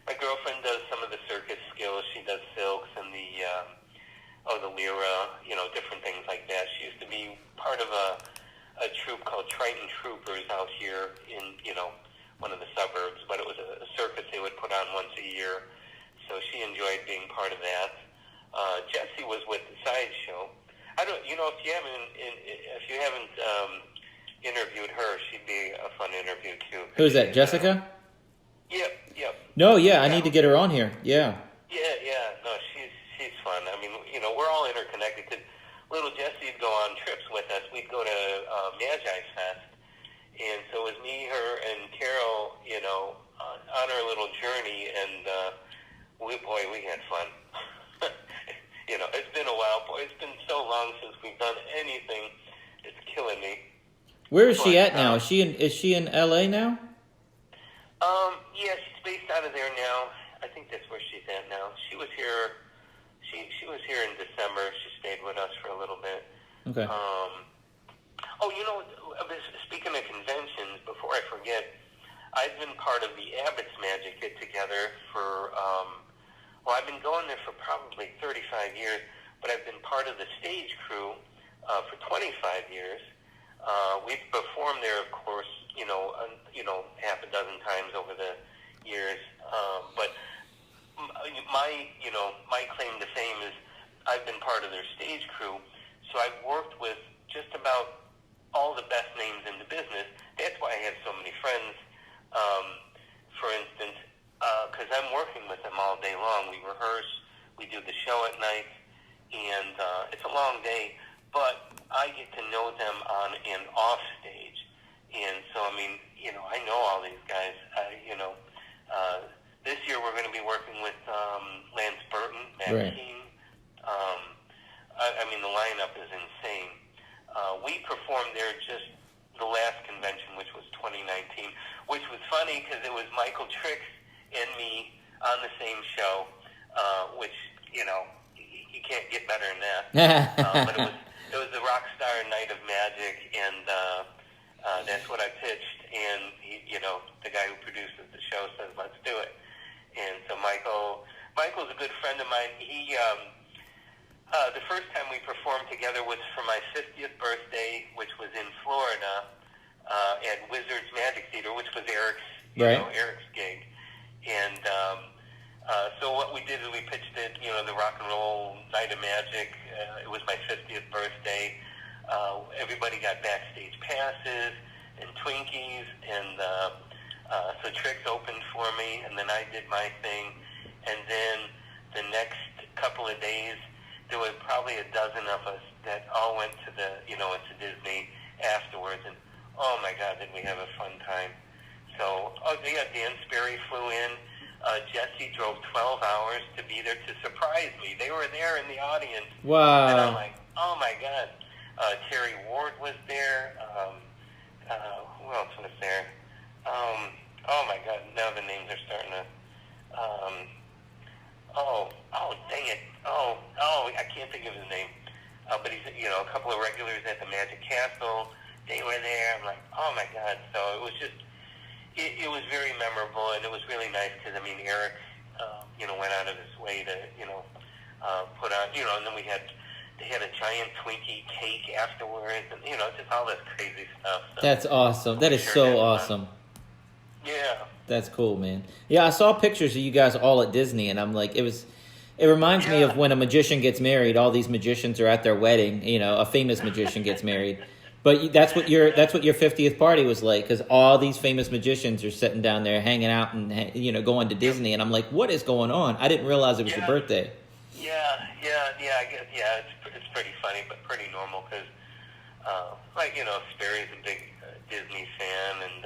My girlfriend does some of the circus skills. She does silks and the lira, different things like that. She used to be part of a troupe called Triton Troopers out here in, one of the suburbs, but it was a circus they would put on once a year. So she enjoyed being part of that. Jessie was with the sideshow. I don't, if you haven't interviewed her, she'd be a fun interview too. Who's that, Jessica? Yep. No, yeah, I need to get her on here. Yeah. Yeah. No, she's fun. I mean, we're all interconnected. Cause little Jessie would go on trips with us. We'd go to Magi Fest, and so it was me, her, and Carol. On our little journey, and we had fun. It's been a while, boy. It's been so long since we've done anything. It's killing me. Where is she at now? Is she in LA now? Yeah, she's based out of there now. I think that's where she's at now. She was here. She was here in December. She stayed with us for a little bit. Okay. Speaking of conventions, before I forget, I've been part of the Abbott's Magic Get Together for. I've been going there for probably 35 years, but I've been part of the stage crew for 25 years. We've performed there, of course, half a dozen times over the years. But my claim to fame is I've been part of their stage crew, so I've worked with just about all the best names in the business. That's why I have so many friends, for instance, because I'm working with them all day long. We rehearse, we do the show at night, and it's a long day, but I get to know them on and off stage. And so, I mean, I know all these guys. This year we're going to be working with Lance Burton, Matt Right. King. I mean, the lineup is insane. We performed there just the last convention, which was 2019, which was funny because it was Michael Trix and me on the same show, which, you can't get better than that. But it was the Rockstar Night of Magic, and that's what I pitched. And the guy who produces the show says, "Let's do it." And so Michael's a good friend of mine. He the first time we performed together was for my 50th birthday, which was in Florida at Wizards Magic Theater, which was Eric's Eric's gig. And so what we did is we pitched it, the Rock and Roll Night of Magic. It was my 50th birthday. Everybody got backstage passes and Twinkies, and so Trix opened for me, and then I did my thing. And then the next couple of days, there was probably a dozen of us that all went to into Disney afterwards, and oh my God, did we have a fun time. So, Dan Sperry flew in. Jesse drove 12 hours to be there to surprise me. They were there in the audience. Wow. And I'm like, oh my God. Terry Ward was there. Who else was there? Oh my God, now the names are starting to... dang it. I can't think of his name. But he's, a couple of regulars at the Magic Castle. They were there. I'm like, oh my God. So it was just, it was very memorable, and it was really nice because, I mean, Eric, went out of his way to, put on, and then they had a giant Twinkie cake afterwards, and, just all this crazy stuff. So That's awesome. That is so awesome. Yeah. That's cool, man. Yeah, I saw pictures of you guys all at Disney, and I'm like, it reminds me of when a magician gets married. All these magicians are at their wedding. A famous magician gets married. But that's what your 50th party was like, because all these famous magicians are sitting down there hanging out and going to Disney, and I'm like, what is going on? I didn't realize it was your birthday. Yeah. I guess it's pretty funny, but pretty normal because, Sperry's a big Disney fan, and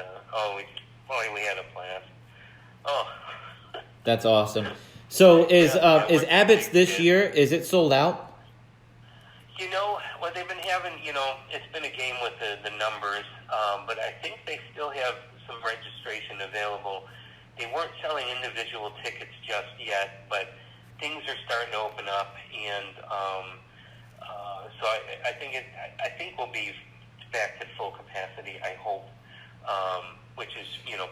we had a blast. Oh, that's awesome. So is Abbott's this year? Is it sold out? Well, they've been having, it's been a game with the numbers, but I think they still have some registration available. They weren't selling individual tickets just yet, but things are starting to open up, and so I think we'll be back to full capacity, I hope, which is,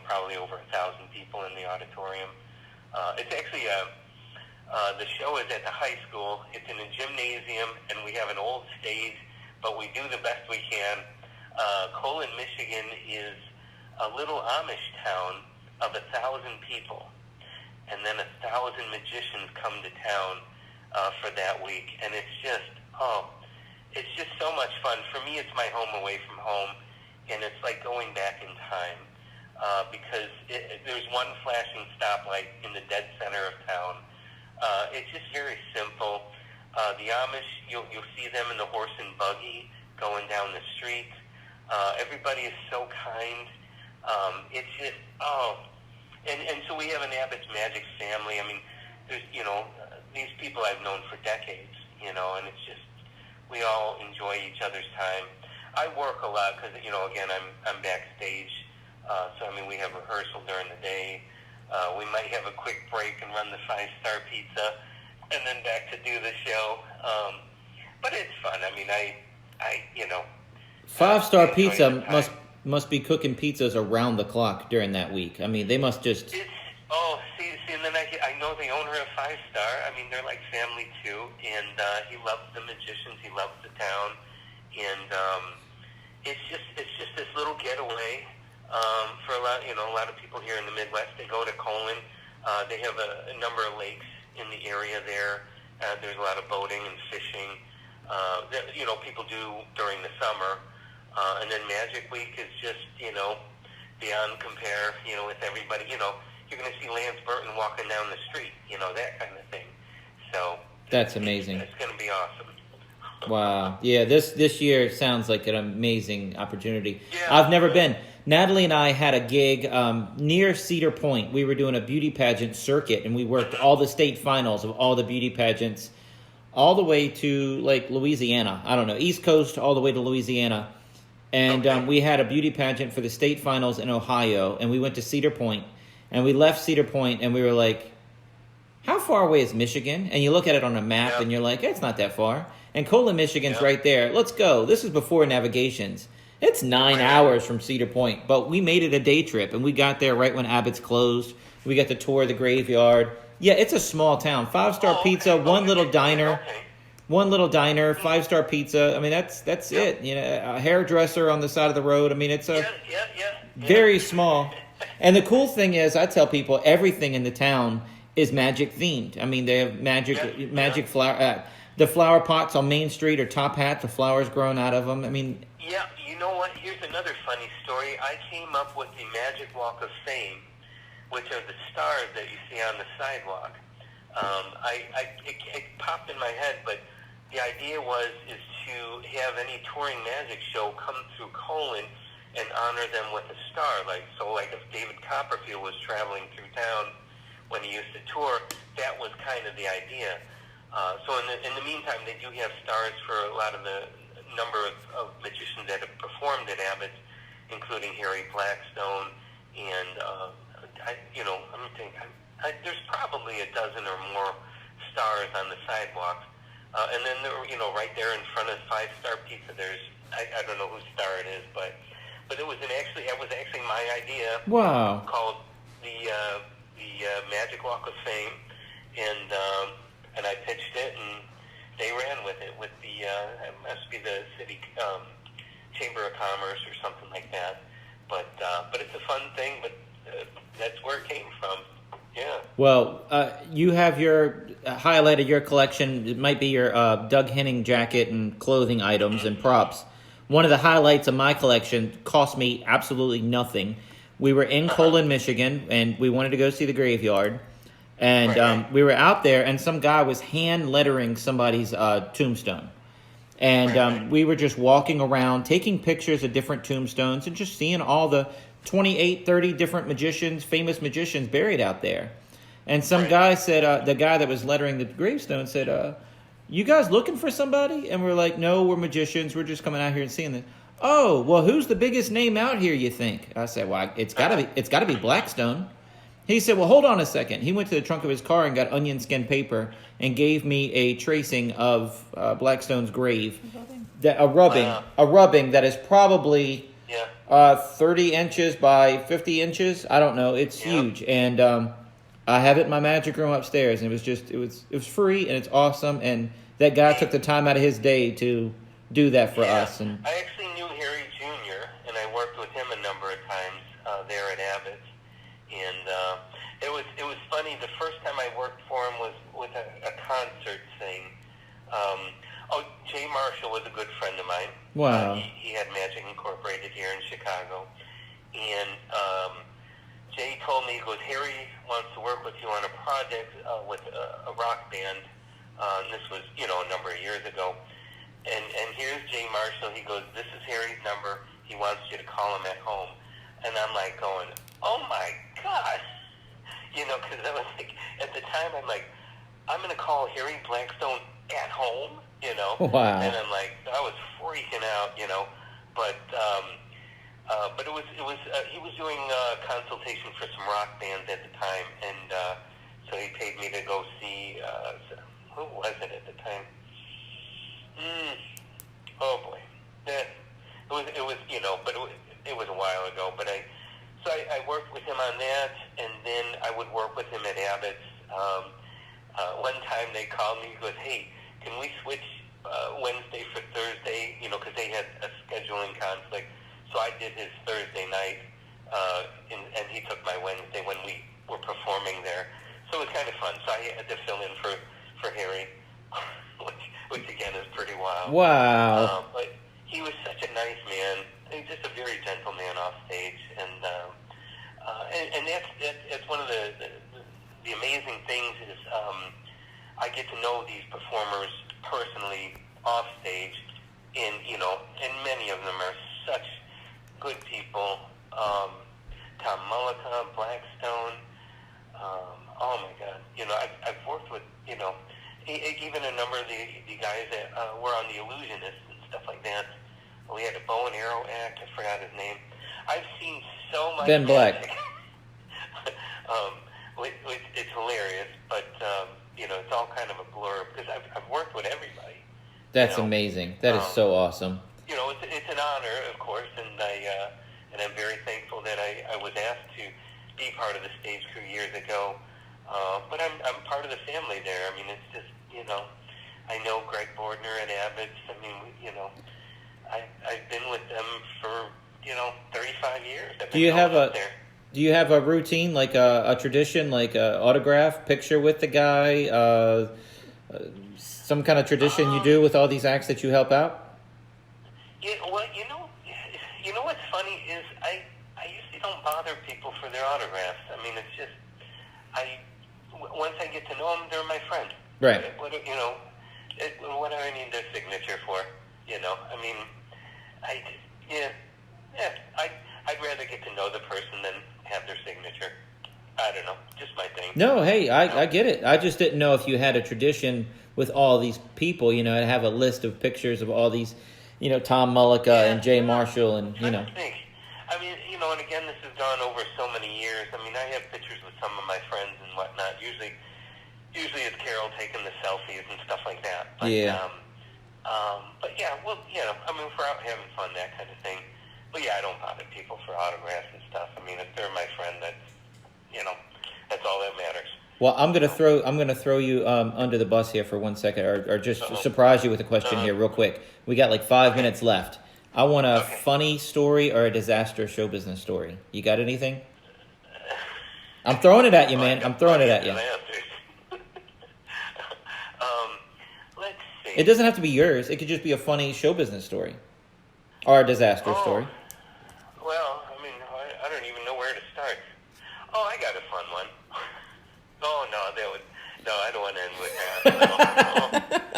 probably over 1,000 people in the auditorium. It's actually the show is at the high school. It's in a gymnasium, and we have an old stage, but we do the best we can. Colon, Michigan is a little Amish town of 1,000 people, and then 1,000 magicians come to town for that week, and it's just so much fun. For me, it's my home away from home, and it's like going back in time because there's one flashing stoplight in the dead center of town. It's just very simple. The Amish, you'll see them in the horse and buggy going down the street. Everybody is so kind. It's just, and so we have an Abbott's Magic family. I mean, there's, these people I've known for decades, and it's just, we all enjoy each other's time. I work a lot because, again, I'm backstage. So, I mean, we have rehearsal during the day. We might have a quick break and run the 5-star pizza and then back to do the show. But it's fun. I mean, I 5-star pizza must be cooking pizzas around the clock during that week. I mean, they must just... See, and then I know the owner of 5-star. I mean, they're like family too, and he loves the magicians. He loves the town, and it's just this little getaway for a lot of people here in the Midwest. They go to Colon. They have a number of lakes in the area there. There's a lot of boating and fishing that people do during the summer, and then Magic Week is just beyond compare. With everybody. You're going to see Lance Burton walking down the street. That kind of thing. So That's amazing. It's going to be awesome. Wow. Yeah, this year sounds like an amazing opportunity. Yeah. I've never been. Natalie and I had a gig near Cedar Point. We were doing a beauty pageant circuit, and we worked all the state finals of all the beauty pageants all the way to, like, Louisiana. I don't know, East Coast all the way to Louisiana. And Okay. We had a beauty pageant for the state finals in Ohio, and we went to Cedar Point. And we left Cedar Point, and we were like, how far away is Michigan? And you look at it on a map, Yeah. and you're like, it's not that far. And Colon, Michigan's Yeah. right there. Let's go. This is before navigations. It's 9 Right. hours from Cedar Point, but we made it a day trip, and we got there right when Abbott's closed. We got to tour the graveyard. Yeah, it's a small town. 5-star Oh, pizza, okay. one Okay. little diner. Okay. One little diner, 5-star pizza. I mean, that's Yeah. it. A hairdresser on the side of the road. I mean, it's a Yeah. very small. And the cool thing is, I tell people everything in the town is magic themed. I mean, they have magic flower. The flower pots on Main Street are top hats with flowers growing out of them. I mean, Yeah, you know what? Here's another funny story. I came up with the Magic Walk of Fame, which are the stars that you see on the sidewalk. It popped in my head, but the idea is to have any touring magic show come through Colon and honor them with a star. Like if David Copperfield was traveling through town when he used to tour, that was kind of the idea. So in the meantime, they do have stars for a lot of the number of magicians that have performed at Abbott's, including Harry Blackstone, and let me think. There's probably a dozen or more stars on the sidewalks, and then right there in front of 5-Star Pizza, there's I don't know whose star it is, but it was actually my idea. wow. Called the Magic Walk of Fame, and I pitched it, and they ran with it with the it must be the city Chamber of Commerce or something like that. But it's a fun thing. But that's where it came from. Yeah. Well, you have your highlighted your collection. It might be your Doug Henning jacket and clothing items and props. One of the highlights of my collection cost me absolutely nothing. We were in Colon, Michigan, and we wanted to go see the graveyard. And Right. we were out there, and some guy was hand lettering somebody's tombstone. And Right. we were just walking around, taking pictures of different tombstones, and just seeing all the 28, 30 different magicians, famous magicians buried out there. And some Right. guy said, the guy that was lettering the gravestone said, you guys looking for somebody? And we're like, no, we're magicians. We're just coming out here and seeing this. Oh, well, who's the biggest name out here, you think? I said, well, it's gotta be Blackstone. He said, well, hold on a second. He went to the trunk of his car and got onion skin paper and gave me a tracing of Blackstone's grave. A rubbing that is probably Yeah. 30 inches by 50 inches. I don't know. It's Yeah. huge. And I have it in my magic room upstairs. And it was free and it's awesome. And that guy took the time out of his day to do that for us. And I actually knew Harry Jr., and I worked with him a number of times there at Abbott's. And it was funny. The first time I worked for him was with a concert thing. Jay Marshall was a good friend of mine. Wow. He had Magic Incorporated here in Chicago. And Jay told me, he goes, Harry wants to work with you on a project with a rock band. And this was, a number of years ago. And here's Jay Marshall. He goes, this is Harry's number. He wants you to call him at home. And I'm like going, oh my God. Because I was like, at the time, I'm like, I'm going to call Harry Blackstone at home, Wow. And I'm like, I was freaking out, But it was he was doing consultation for some rock bands at the time, and so he paid me to go see, who was it at the time? Oh boy. Yeah. It was, but it was a while ago, but I worked with him on that, and then I would work with him at Abbott's. One time they called me, he goes, hey, can we switch Wednesday for Thursday, because they had a scheduling conflict. So I did his Thursday night, and he took my Wednesday when we were performing there. So it was kind of fun. So I had to fill in for Harry, which again is pretty wild. Wow. But he was such a nice man. He's just a very gentle man off stage, and that's one of the amazing things is I get to know these performers personally off stage, and many of them are such good people. Tom Mullica, Blackstone. Oh my God! I've worked with even a number of the guys that were on the Illusionist and stuff like that. We had a bow and arrow act. I forgot his name. I've seen so much Ben Black. magic. It's hilarious, but it's all kind of a blur because I've worked with everybody. That's amazing. That is so awesome. It's an honor, of course, and I'm very thankful that I was asked to be part of the stage crew years ago. But I'm part of the family there. I mean, it's just I know Greg Bordner at Abbott's. I mean, I've been with them for 35 years. Do you have a routine, like a tradition, like a autograph picture with the guy? Some kind of tradition you do with all these acts that you help out? Yeah, well, what's funny is I usually don't bother people for their autographs. I mean, it's just once I get to know them, they're my friend. Right. What do I need their signature for? I mean, I'd rather get to know the person than have their signature. I don't know, just my thing. No, hey, I get it. I just didn't know if you had a tradition with all these people, and have a list of pictures of all these, Tom Mullica and Jay Marshall and, I don't think. I mean, and again, this has gone over so many years. I mean, I have pictures with some of my friends and whatnot. Usually it's Carol taking the selfies and stuff like that. But, yeah. But yeah, well, I mean, if we're out having fun, that kind of thing. But yeah, I don't bother people for autographs and stuff. I mean, if they're my friend, that's all that matters. Well, I'm gonna throw you under the bus here for 1 second, or just surprise you with a question here, real quick. We got like 5 minutes left. I want a funny story or a disaster show business story. You got anything? I'm throwing it at you, man. I'm throwing it at you. Let's see. It doesn't have to be yours. It could just be a funny show business story or a disaster story. Well, I mean, I don't even know where to start. Oh, I got a fun one. Oh, no, I don't want to end with that. No.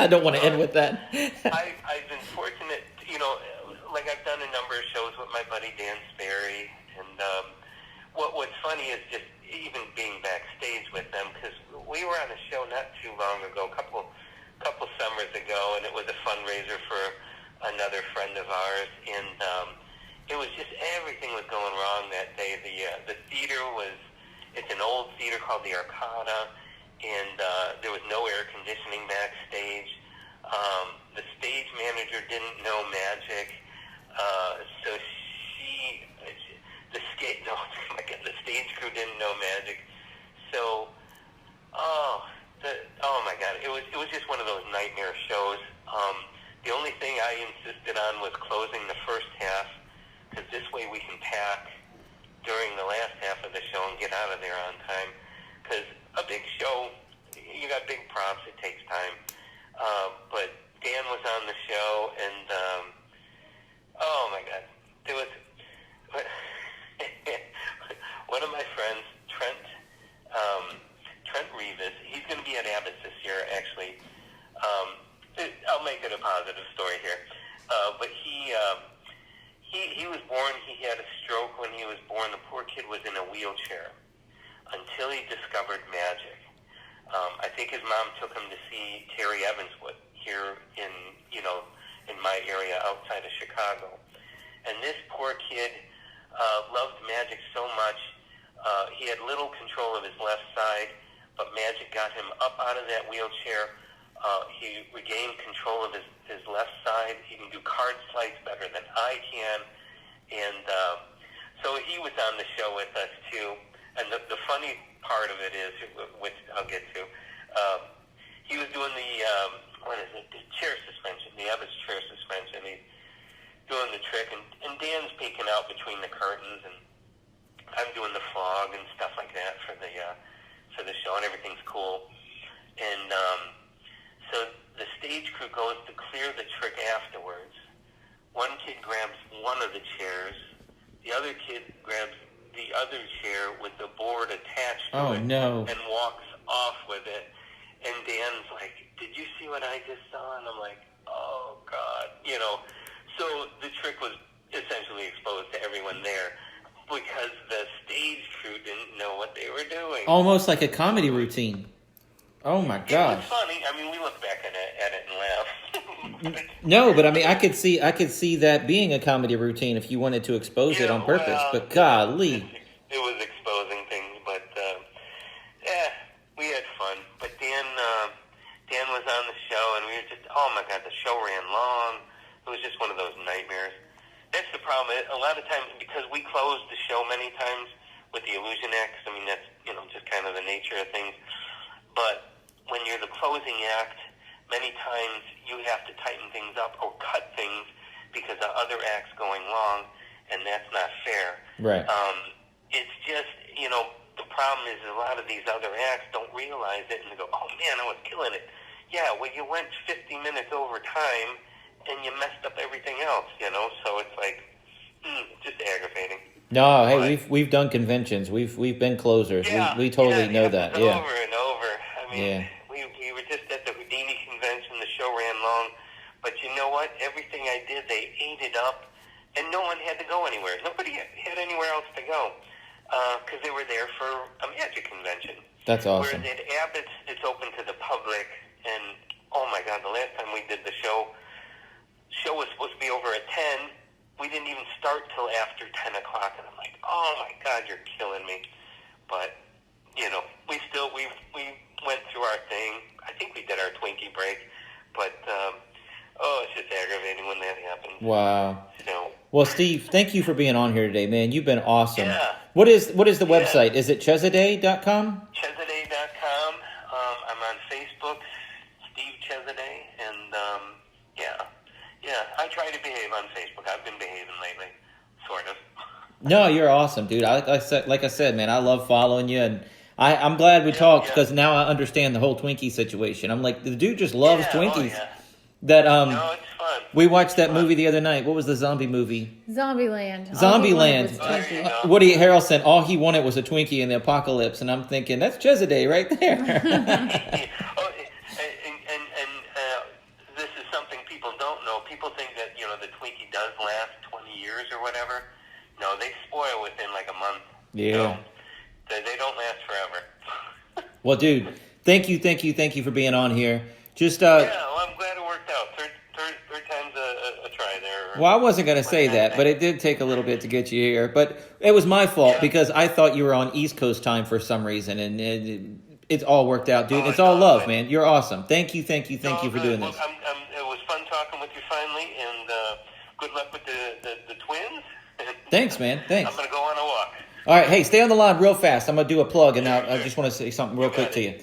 I don't want to end with that. I've been fortunate, like I've done a number of shows with my buddy Dan Sperry, and what's funny is just even being backstage with them, because we were on a show not too long ago, a couple summers ago, and it was a fundraiser for another friend of ours, and it was just everything was going wrong that day. The theater it's an old theater called the Arcada, and there was no air conditioning backstage. The stage manager didn't know magic, so the stage crew didn't know magic. So, oh my God, it was just one of those nightmare shows. The only thing I insisted on was closing the first half, because this way we can pack during the last half of the show and get out of there on time. Because a big show, you got big props, it takes time. But Dan was on the show, and oh my God, there was one of my friends, Trent Revis. He's going to be at Abbott's this year, actually. I'll make it a positive story here. But he was born. He had a stroke when he was born. The poor kid was in a wheelchair until he discovered magic. I think his mom took him to see Terry Evanswood here in my area outside of Chicago. And this poor kid loved magic so much. He had little control of his left side, but magic got him up out of that wheelchair. He regained control of his left side. He can do card slides better than I can. And so he was on the show with us, too. And the funny part of it is, which I'll get to, he was doing what is it? The chair suspension, the Ebbets chair suspension. He's doing the trick, and Dan's peeking out between the curtains, and I'm doing the fog and stuff like that for the show, and everything's cool. And so the stage crew goes to clear the trick afterwards. One kid grabs one of the chairs. The other kid grabs the other chair with the board attached to it and walks off with it. And Dan's like, "Did you see what I just saw?" And I'm like, "Oh, God." You know, so the trick was essentially exposed to everyone there because the stage crew didn't know what they were doing. Almost like a comedy routine. Oh, my gosh. It was funny. I mean, we look back at it and laugh. No, but I mean, I could see that being a comedy routine if you wanted to expose it on purpose. But golly, it was exposing things. But we had fun. But Dan was on the show, and we were just, oh my God, the show ran long. It was just one of those nightmares. That's the problem. A lot of times, because we closed the show many times with the illusion acts. I mean, that's just kind of the nature of things. But when you're the closing act, many times you have to tighten things up or cut things because of other acts going long, and that's not fair. Right. It's just, the problem is a lot of these other acts don't realize it, and they go, "Oh, man, I was killing it." Yeah, well, you went 50 minutes over time, and you messed up everything else, so it's like, just aggravating. No, hey, we've done conventions. We've been closers. Yeah, we totally know that. Yeah. Over and over. I mean, we were just at the Houdini convention. The show ran long, but you know what? Everything I did, they ate it up, and no one had to go anywhere. Nobody had anywhere else to go because they were there for a magic convention. That's awesome. Whereas at Abbott's, it's open to the public, and oh my God, the last time we did the show was supposed to be over at 10. We didn't even start till after 10 o'clock, and I'm like, "Oh my God, you're killing me." But we went through our thing. I think we did our Twinkie break, but it's just aggravating when that happens. Wow. So, well, Steve, thank you for being on here today, man. You've been awesome. Yeah. What is the website? Is it Chezaday.com? Chezaday.com. I'm on Facebook, Steve Chezaday, and I try to behave on Facebook. I've been behaving lately, sort of. No, you're awesome, dude. Like I said, man, I love following you, and I'm glad we talked because now I understand the whole Twinkie situation. I'm like, the dude just loves Twinkies. Oh, yeah. That No, it's fun. we watched that movie the other night. What was the zombie movie? Zombieland. Zombieland. All Woody Harrelson. All he wanted was a Twinkie in the apocalypse, and I'm thinking that's Chezaday right there. This is something people don't know. People think that the Twinkie does last 20 years or whatever. No, they spoil within like a month. Yeah. So they don't last forever. Well, dude, thank you for being on here. Just well, I'm glad it worked out. Third time's a try there. Well, I wasn't going to say that, but it did take a little bit to get you here. But it was my fault because I thought you were on East Coast time for some reason, and it's all worked out, dude. It's all love, man. You're awesome. Thank you for doing this. It was fun talking with you finally, and good luck with the twins. Thanks, man. Thanks. I'm going to go on a walk. All right, hey, stay on the line real fast. I'm going to do a plug, and I just want to say something real quick to you.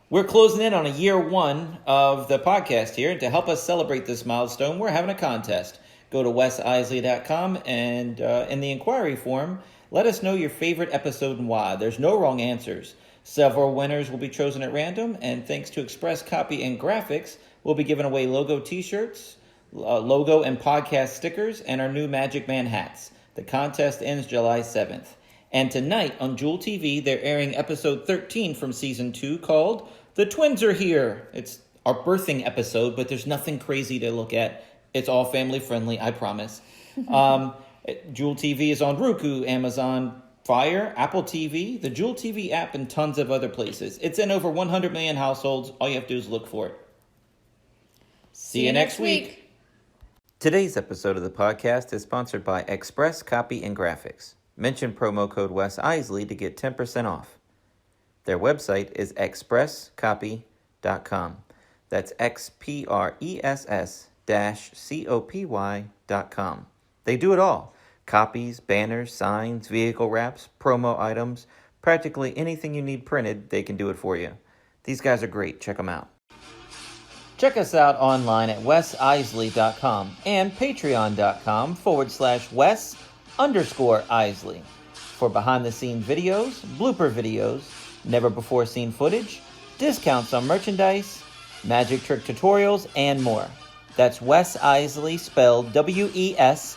We're closing in on a year one of the podcast here, and to help us celebrate this milestone, we're having a contest. Go to wesisley.com, and in the inquiry form, let us know your favorite episode and why. There's no wrong answers. Several winners will be chosen at random, and thanks to Express Copy and Graphics, we'll be giving away logo t-shirts, logo and podcast stickers, and our new Magic Man hats. The contest ends July 7th. And tonight on Jewel TV, they're airing episode 13 from season 2 called The Twins Are Here. It's our birthing episode, but there's nothing crazy to look at. It's all family friendly, I promise. Jewel TV is on Roku, Amazon Fire, Apple TV, the Jewel TV app, and tons of other places. It's in over 100 million households. All you have to do is look for it. See you next week. Today's episode of the podcast is sponsored by Express Copy and Graphics. Mention promo code Wes Iseli to get 10% off. Their website is expresscopy.com. That's XPRESS-COPY.com. They do it all. Copies, banners, signs, vehicle wraps, promo items, practically anything you need printed, they can do it for you. These guys are great. Check them out. Check us out online at wesisley.com and patreon.com/Wes_Isley for behind-the-scenes videos, blooper videos, never-before-seen footage, discounts on merchandise, magic trick tutorials, and more. That's Wes Iseli, spelled Wesiseli.